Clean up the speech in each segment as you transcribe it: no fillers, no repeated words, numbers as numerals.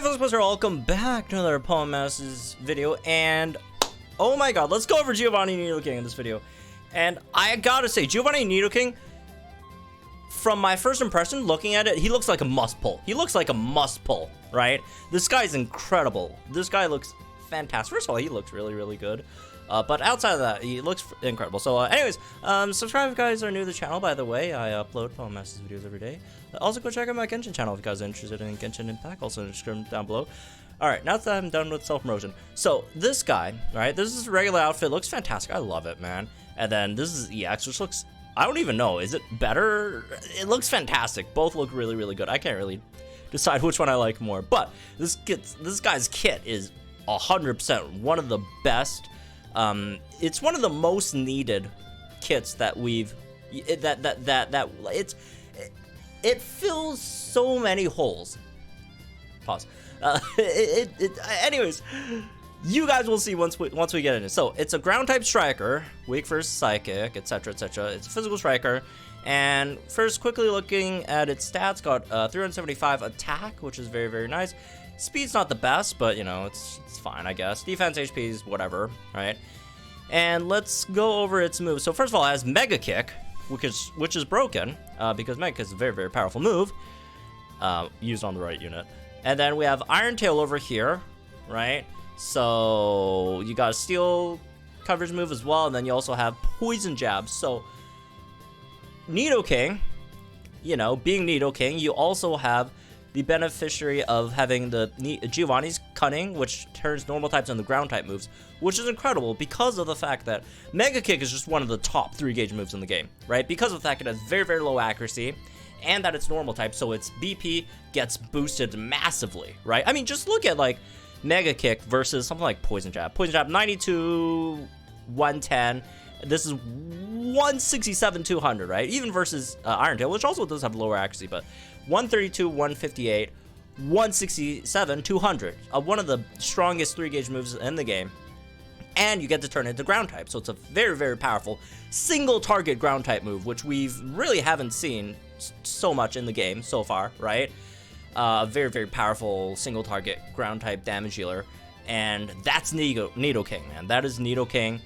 folks, welcome back to another Poem Masters video, and oh my god, let's go over Giovanni Nidoking in this video. And I gotta say, Giovanni Nidoking, from my first impression, looking at it, he looks like a must pull. He looks like a must pull, right? This guy's incredible. This guy looks fantastic. First of all, he looks really, really good. But outside of that, he looks incredible. So anyways, subscribe if you guys are new to the channel, by the way. I upload Poem Masters videos every day. Also, go check out my Genshin channel if you guys are interested in Genshin Impact. Also in the description down below. Alright, now that I'm done with self-promotion. So, this guy, right, this is a regular outfit. Looks fantastic. I love it, man. And then this is EX, which looks, I don't even know. Is it better? It looks fantastic. Both look really, really good. I can't really decide which one I like more. But this guy's kit is 100% one of the best. It's one of the most needed kits that we've it fills so many holes. Pause. Anyways, you guys will see once we get in it. So it's a ground type striker, weak versus psychic, etc., etc. It's a physical striker, and first quickly looking at its stats, got 375 attack, which is very, very nice. Speed's not the best, but you know, it's fine, I guess. Defense, HP is whatever, right? And let's go over its moves. So first of all, it has Mega Kick, which is broken, because Mega Kick is a very, very powerful move, used on the right unit. And then we have Iron Tail over here, right? So you got a Steel coverage move as well, and then you also have Poison Jab. So Nidoking, you know, being Nidoking, you also have the beneficiary of having the Giovanni's Cunning, which turns normal types into ground type moves, which is incredible because of the fact that Mega Kick is just one of the top 3-gauge moves in the game, right? Because of the fact it has very, very low accuracy, and that it's normal type, so its BP gets boosted massively, right? I mean, just look at, like, Mega Kick versus something like Poison Jab. Poison Jab, 92, 110. This is 167, 200, right? Even versus Iron Tail, which also does have lower accuracy, but 132, 158, 167, 200. One of the strongest 3-gauge moves in the game. And you get to turn it into ground type. So it's a very, very powerful single target ground type move, which we've really haven't seen so much in the game so far, right? Very, very powerful single target ground type damage dealer. And that's Nidoking, man. That is Nidoking.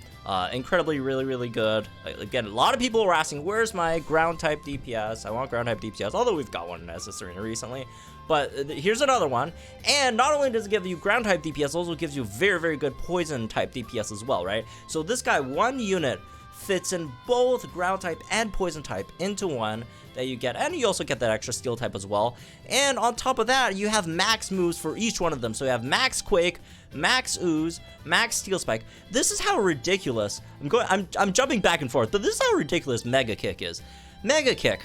Incredibly, really, really good. Again, a lot of people were asking, where's my ground type DPS? I want ground type DPS, although we've got one in SS Arena recently. But here's another one. And not only does it give you ground type DPS, it also gives you very, very good poison type DPS as well, right? So this guy, one unit fits in both ground type and poison type into one that you get, and you also get that extra steel type as well. And on top of that, you have max moves for each one of them. So you have max Quake, max Ooze, max Steel Spike. This is how ridiculous I'm jumping back and forth, but this is how ridiculous Mega Kick is. Mega Kick,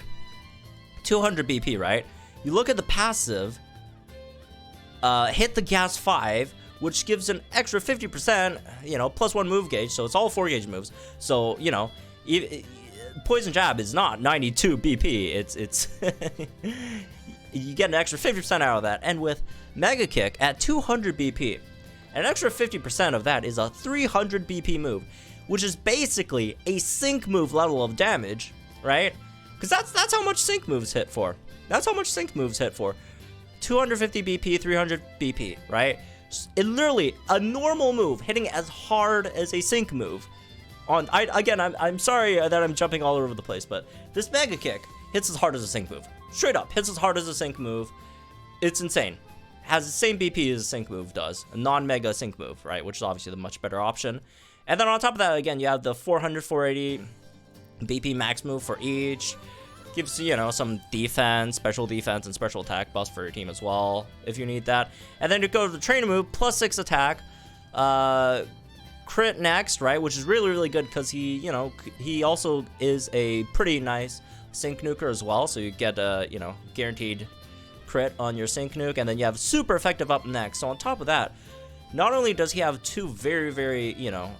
200 BP, right? You look at the passive, hit the gas 5, which gives an extra 50%, you know, plus 1 move gauge, so it's all 4-gauge moves. So, you know, Poison Jab is not 92 BP, it's you get an extra 50% out of that. And with Mega Kick at 200 BP, an extra 50% of that is a 300 BP move, which is basically a sync move level of damage, right? Because that's how much sync moves hit for. That's how much sync moves hit for. 250 BP, 300 BP, right? It literally, a normal move hitting as hard as a sync move. I'm sorry that I'm jumping all over the place, but this Mega Kick hits as hard as a sync move. Straight up, hits as hard as a sync move. It's insane. Has the same BP as a sync move does. A non-mega sync move, right? Which is obviously the much better option. And then on top of that, again, you have the 400, 480 BP max move for each. Gives, you know, some defense, special defense, and special attack buffs for your team as well, if you need that. And then you go to the trainer move, plus 6 attack. Crit next, right? Which is really, really good because he, you know, he also is a pretty nice sync nuker as well. So you get a, you know, guaranteed crit on your sync nuke. And then you have super effective up next. So on top of that, not only does he have 2 very, very, you know,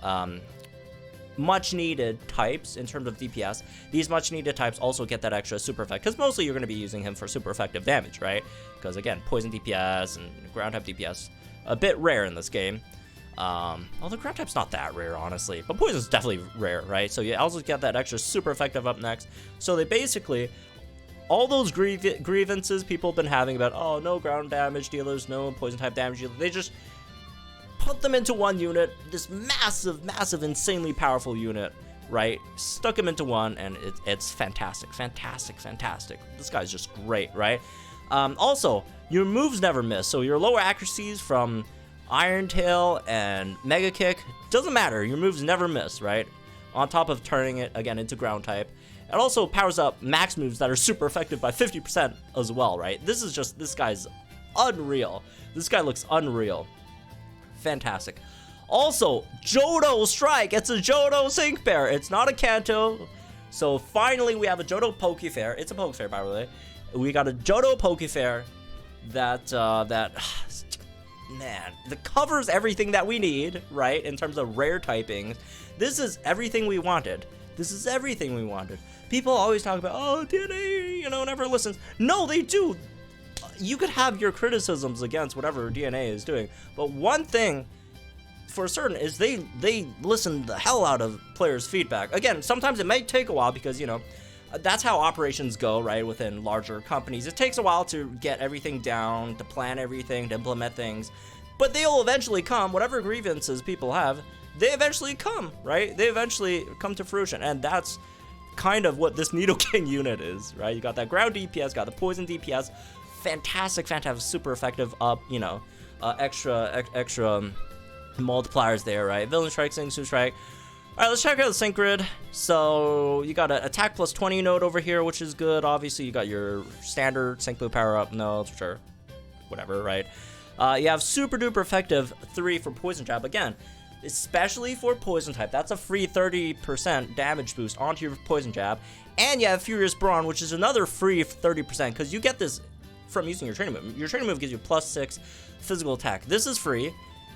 much needed types in terms of DPS, these much needed types also get that extra super effect, because mostly you're going to be using him for super effective damage, right? Because again, poison DPS and ground type DPS, a bit rare in this game. Although ground type's not that rare, honestly, but poison's definitely rare, right? So you also get that extra super effective up next. So they basically all those grievances people have been having about, oh, no ground damage dealers, no poison type damage dealers, they just put them into one unit, this massive, insanely powerful unit, right? Stuck him into one, and it's fantastic. This guy's just great, right? Also, your moves never miss, so your lower accuracies from Iron Tail and Mega Kick, doesn't matter, your moves never miss, right? On top of turning it, again, into ground type. It also powers up max moves that are super effective by 50% as well, right? This guy's unreal. This guy looks unreal. Fantastic. Also, Johto Strike. It's a Johto Sync Pair. It's not a Kanto. So finally, we have a Johto Poke Fair. It's a Poke Fair, by the way. We got a Johto Poke Fair that man, that covers everything that we need, right? In terms of rare typings. This is everything we wanted. People always talk about, oh, DNA, never listens. No, they do. You could have your criticisms against whatever DNA is doing, but one thing for certain is they listen the hell out of players' feedback. Again, sometimes it may take a while because, that's how operations go, right, within larger companies. It takes a while to get everything down, to plan everything, to implement things, but they'll eventually come. Whatever grievances people have, they eventually come, right? They eventually come to fruition, and that's kind of what this Nidoking unit is, right? You got that ground DPS, got the poison DPS, fantastic, super effective up, extra multipliers there, right? Villain Strike, Sing Su Strike. Alright, let's check out the sync grid. So, you got an attack plus 20 node over here, which is good. Obviously, you got your standard sync blue power up nodes, which are whatever, right? You have super duper effective 3 for poison jab. Again, especially for poison type, that's a free 30% damage boost onto your poison jab. And you have Furious Brawn, which is another free 30%, because you get this from using your training move. Your training move gives you +6 physical attack. This is free.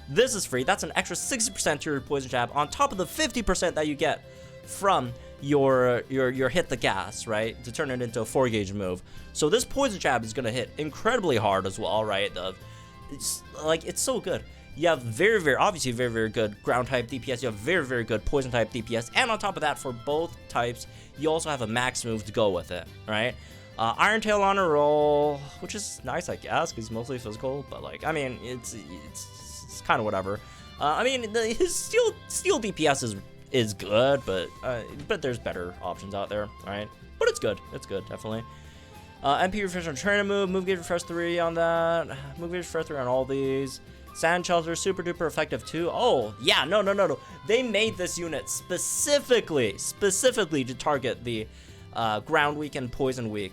That's an extra 60% to your poison jab on top of the 50% that you get from your hit the gas, right? To turn it into a 4-gauge move. So this poison jab is gonna hit incredibly hard as well, right? It's so good. You have very good ground type DPS. You have very good poison type DPS, and on top of that, for both types, you also have a max move to go with it, right? Iron Tail on a roll, which is nice, I guess, because he's mostly physical. But it's kind of whatever. His steel DPS is good, but there's better options out there, right? But it's good. It's good, definitely. MP refresh on training move gauge refresh 3 on that. Move gauge refresh 3 on all these. Sand Shelter, super duper effective too. Oh, yeah, no. They made this unit specifically to target the ground weak and poison weak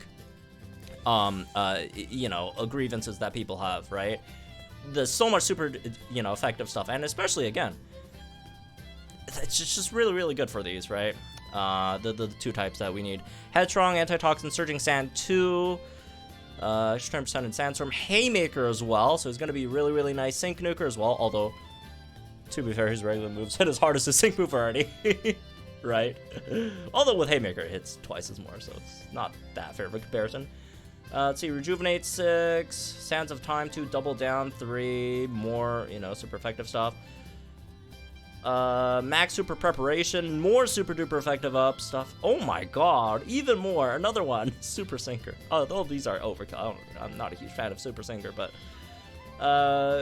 grievances that people have, right? There's so much super, effective stuff, and especially, again, it's just really good for these, right? The 2 types that we need. Headstrong, Antitoxin, Surging Sand 2, extra 10% in Sandstorm, Haymaker as well, so it's going to be really nice. Sync Nuker as well, although, to be fair, his regular moves hit as hard as his Sync move already, right? Although with Haymaker, it hits twice as more, so it's not that fair of a comparison. Let's see, Rejuvenate 6, Sands of Time 2, Double Down 3, more, super effective stuff. Max Super Preparation, more super duper effective up stuff. Oh my god, even more, another one. Super Sinker. Oh, all these are overkill. I'm not a huge fan of Super Sinker, but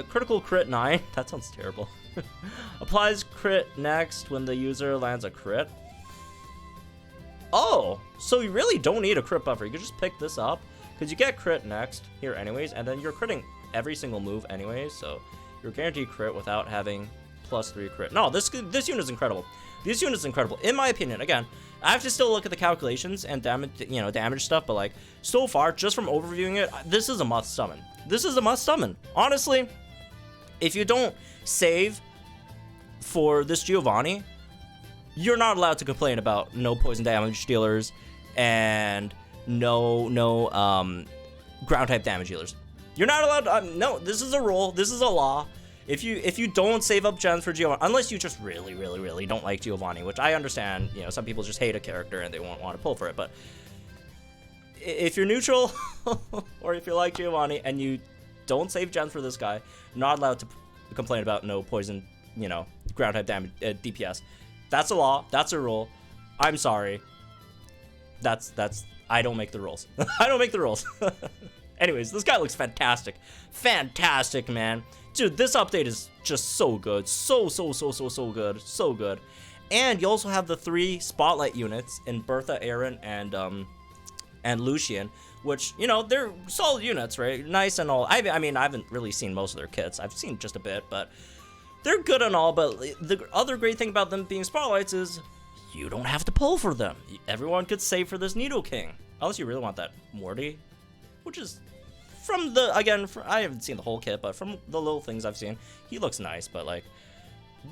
Critical Crit 9, that sounds terrible. Applies crit next when the user lands a crit. Oh, so you really don't need a crit buffer. You can just pick this up, because you get crit next here anyways, and then you're critting every single move anyways, so you're guaranteed crit without having +3 crit. No, this unit is incredible. This unit is incredible, in my opinion. Again, I have to still look at the calculations and damage stuff, but so far, just from overviewing it, this is a must summon. This is a must summon. Honestly, if you don't save for this Giovanni, you're not allowed to complain about no poison damage dealers and no ground type damage dealers. You're not allowed. No, this is a rule. This is a law. If you don't save up gens for Giovanni, unless you just really don't like Giovanni, which I understand, some people just hate a character and they won't want to pull for it, but if you're neutral or if you like Giovanni and you don't save gens for this guy, not allowed to complain about no poison, ground type damage DPS. That's a law. That's a rule. I'm sorry. I don't make the rules. I don't make the rules. Anyways, this guy looks fantastic. Fantastic, man. Dude, this update is just so good. So good. So good. And you also have the 3 spotlight units in Bertha, Aaron, and Lucian, which, you know, they're solid units, right? Nice and all. I mean, I haven't really seen most of their kits. I've seen just a bit, but they're good and all. But the other great thing about them being spotlights is you don't have to pull for them. Everyone could save for this Nidoking. Unless you really want that Morty, which is from the, again, I haven't seen the whole kit, but from the little things I've seen, he looks nice, but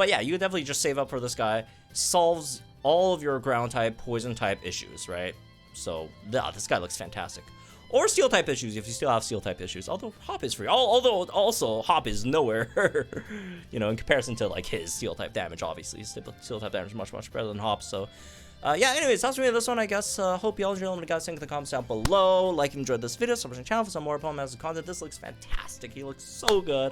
yeah, you could definitely just save up for this guy. Solves all of your ground type, poison type issues, right? So, yeah, this guy looks fantastic. Or steel type issues if you still have steel type issues. Although Hop is free. Although also Hop is nowhere, you know, in comparison to like his steel type damage. Obviously, steel type damage is much better than Hop. So, yeah. Anyways, that's really this one, I guess. Hope y'all enjoyed. Let me guys think in the comments down below. Like and enjoyed this video. Subscribe to the channel for some more Pokemon content. This looks fantastic. He looks so good.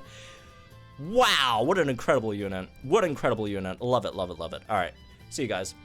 Wow, what an incredible unit. What an incredible unit. Love it, love it, love it. All right, see you guys.